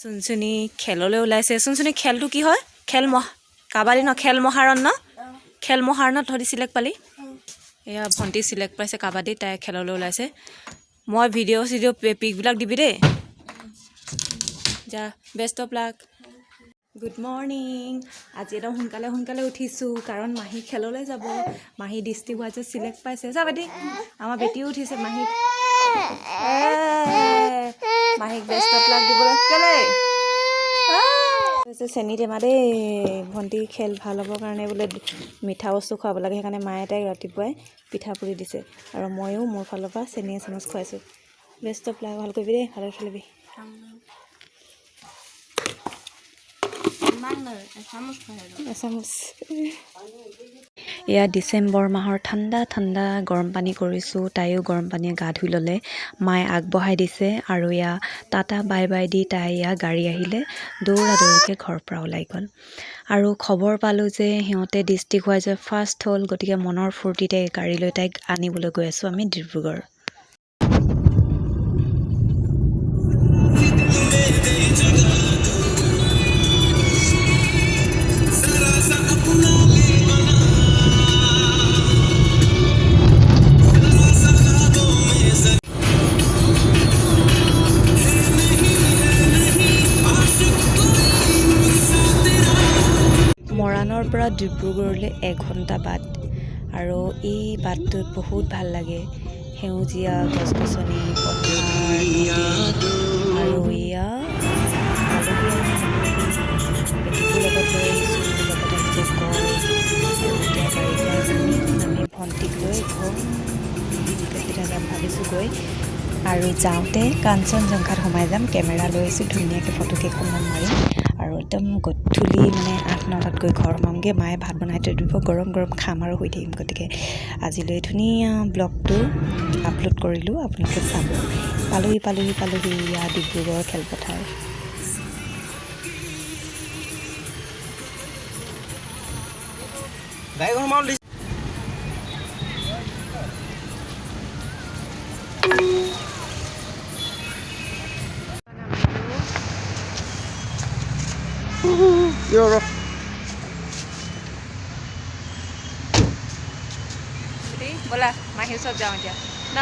চুনচুনি খেললৈ ওলাইছে। চুনচুনি খেলটো কি হয়? কাবাডী ন, খেল মহাৰণ ন? খেল মহাৰণত ধৰি চিলেক্ট পালি। এয়া ভণ্টি চিলেক্ট পাইছে কাবাডী, তাই খেললৈ ওলাইছে। মই ভিডিঅ' পিকবিলাক দিবি দেই। যা, best of luck. Good morning. আজি একদম সোনকালে উঠিছোঁ, কাৰণ মাহী খেললৈ যাব। মাহী ডিষ্ট্ৰিক্ট ৱাইজত চিলেক্ট পাইছে। যা বেটি, আমাৰ বেটিও উঠিছে। মাহীক বেষ্ট অফ লাক দিবলৈ কেলে চেনি টেমা দেই। ভণ্টি খেল ভাল হ'বৰ কাৰণে বোলে মিঠা বস্তু খুৱাব লাগে, সেইকাৰণে মায়ে তাইক ৰাতিপুৱাই পিঠা পুৰি দিছে, আৰু ময়ো মোৰ ফালৰ পৰা চেনি এচামুচ খুৱাইছোঁ। বেষ্ট অফ লাক, ভাল কৰিবি দেই, ভালে খেলিবি। এচামুচ। এয়া ডিচেম্বৰ মাহৰ ঠাণ্ডা গৰম পানী কৰিছোঁ। তাইও গৰম পানীয়ে গা ধুই ল'লে। মায়ে আগবঢ়াই দিছে, আৰু এয়া টাটা বাই বাই দি তাই এয়া গাড়ী আহিলে, দৌৰাকৈ ঘৰৰ পৰা ওলাই গ'ল। আৰু খবৰ পালোঁ যে সিহঁতে ডিষ্ট্ৰিক্ট ৱাইজত ফাৰ্ষ্ট হ'ল, গতিকে মনৰ ফূৰ্তিতে গাড়ী লৈ তাইক আনিবলৈ গৈ আছোঁ আমি ডিব্ৰুগড়। মৰাণৰ পৰা ডিব্ৰুগড়লৈ 1 ঘণ্টা বাট, আৰু এই বাটটোত বহুত ভাল লাগে। সেউজীয়া গছ গছনি, পথাৰ, নদী, আৰু এয়া বেটিকো লগত লৈ আহিছোঁ, লগত আহিছে কয়। আৰু এতিয়া গাড়ীখন আমি ভণ্টিক লৈ চিধা যাম ভাবিছোঁ গৈ। আৰু যাওঁতে কাঞ্চনজংঘাত সোমাই যাম, কেমেৰা লৈ আহিছোঁ, ধুনীয়াকৈ ফটো কেইখনমান মাৰিম। আৰু একদম গধূলি 8-9টাত গৈ ঘৰ সোমামগৈ। মায়ে ভাত বনাই থৈ দিব, গৰম খাম আৰু শুই থাকিম। গতিকে আজিলৈ ধুনীয়া ব্লগটো আপলোড কৰিলোঁ, আপোনালোকে চাব। পালোহি ইয়াত ডিব্ৰুগড় খেলপথাৰ। ব'লা মাহীৰ ওচৰত যাওঁ এতিয়া ন।